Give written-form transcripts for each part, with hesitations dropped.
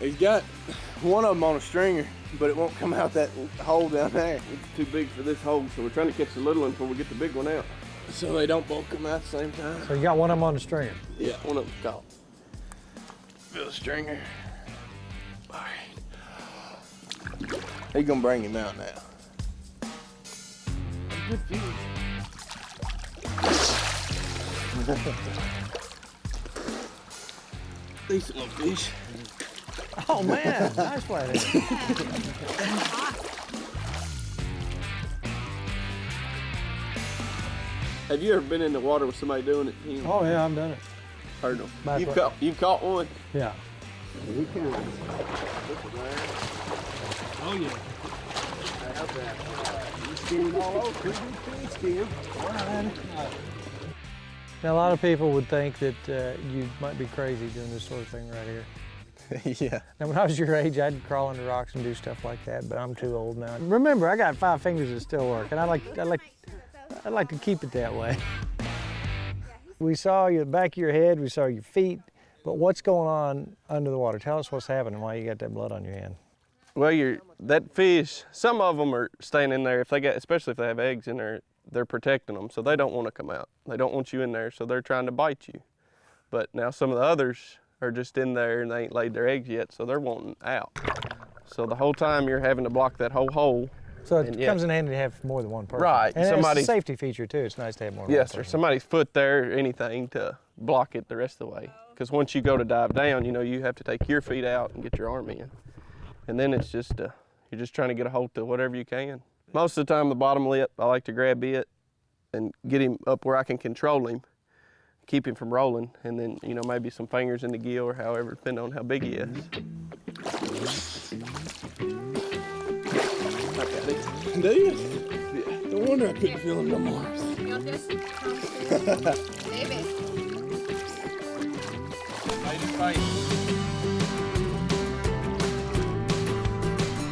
He's got one of them on a stringer, but it won't come out that hole down there. It's too big for this hole, so we're trying to catch the little one before we get the big one out. So they don't both come out at the same time. So you got one of them on the stringer? Yeah, one of them's caught. Feel the stringer. All right. He's gonna bring him out now. Good fish. Decent little fish. Oh man, nice flathead. Have you ever been in the water with somebody doing it? Oh yeah, I've done it. Heard them. You've caught one? Yeah. He can. Oh yeah. Skin all over. Skin. Now a lot of people would think that you might be crazy doing this sort of thing right here. Yeah. Now when I was your age, I'd crawl under rocks and do stuff like that, but I'm too old now. Remember, I got 5 fingers that still work, and I like to keep it that way. We saw your back of your head, we saw your feet, but what's going on under the water? Tell us what's happening, why you got that blood on your hand. Well, that fish, some of them are staying in there, especially if they have eggs in there, they're protecting them, so they don't want to come out. They don't want you in there, so they're trying to bite you. But now some of the others are just in there and they ain't laid their eggs yet, so they're wanting out. So the whole time you're having to block that whole hole. So it comes in handy to have more than one person. Right. And it's a safety feature too. It's nice to have more than one person. Yes, sir. Somebody's foot there or anything to block it the rest of the way. Because once you go to dive down, you have to take your feet out and get your arm in. And then it's just, you're just trying to get a hold to whatever you can. Most of the time, the bottom lip, I like to grab it and get him up where I can control him, keep him from rolling, and then, maybe some fingers in the gill or however, depending on how big he is. Do you? Yeah. No wonder I couldn't feel him no more. You'll just David.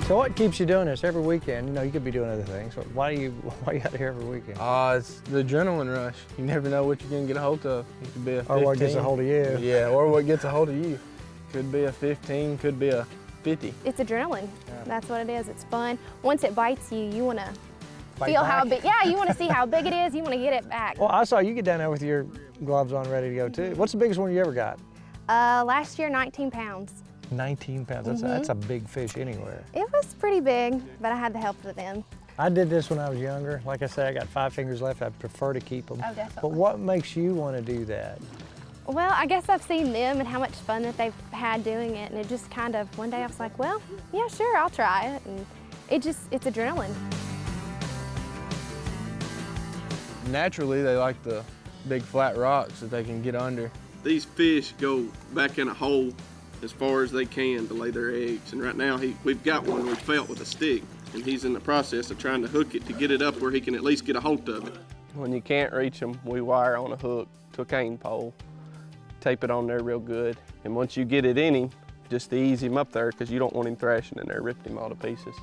So what keeps you doing this every weekend? You could be doing other things. So why you out here every weekend? It's the adrenaline rush. You never know what you're gonna get a hold of. It could be a 15. Or what gets a hold of you. Yeah, or what gets a hold of you. Could be a 15, could be a 50. It's adrenaline. Yeah. That's what it is. It's fun. Once it bites you, you want to Bite feel back? how big. Yeah, you want to see how big it is. You want to get it back. Well, I saw you get down there with your gloves on ready to go too. What's the biggest one you ever got? Last year, 19 pounds. 19 pounds. That's a big fish anywhere. It was pretty big, but I had the help of them. I did this when I was younger. Like I said, I got 5 fingers left. I prefer to keep them. Oh, definitely. But what makes you want to do that? Well, I guess I've seen them and how much fun that they've had doing it, and it just kind of, one day I was like, well, yeah, sure, I'll try it, and it's adrenaline. Naturally, they like the big flat rocks that they can get under. These fish go back in a hole as far as they can to lay their eggs. And right now, we've got one we felt with a stick, and he's in the process of trying to hook it to get it up where he can at least get a hold of it. When you can't reach them, we wire on a hook to a cane pole, tape it on there real good, and once you get it in him, just to ease him up there, because you don't want him thrashing in there, ripping him all to pieces.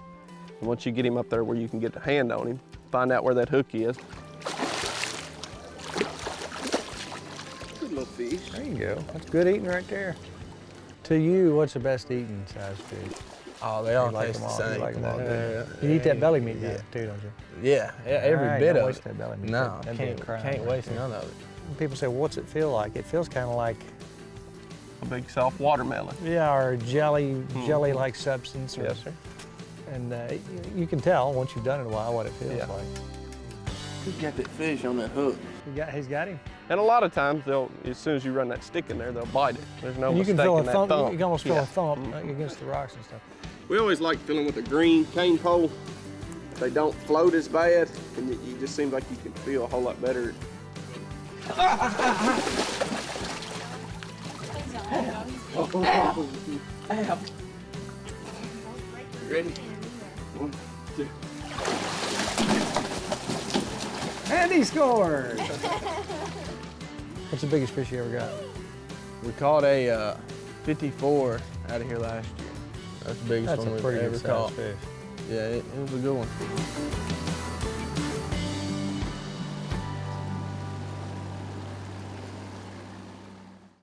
And once you get him up there where you can get a hand on him, find out where that hook is. Good little fish. There you go. That's good eating right there. To you, what's the best eating size fish? Oh, they all You like taste them the all. You same. like them all, Yeah, You eat that belly meat yeah. now too, don't you? Yeah, every All right, bit don't of waste it. that belly meat. No, That'd be a crime can't right waste there. none of it. People say, well, what's it feel like? It feels kind of like, A big soft watermelon. yeah, or jelly-like substance. Or, Yes, sir. And you can tell once you've done it a while what it feels Yeah. like. He's got that fish on that hook. He's got him. And a lot of times, as soon as you run that stick in there, they'll bite it. There's no And you can mistaking feel a that thump. thump. You can almost feel Yeah. a thump against the rocks and stuff. We always like filling with a green cane pole. They don't float as bad, and you just seems like you can feel a whole lot better. Ready? 1, 2. And he scored! What's the biggest fish you ever got? We caught a 54 out of here last year. That's the biggest That's one a we've pretty ever good caught. sized fish. Yeah, it was a good one.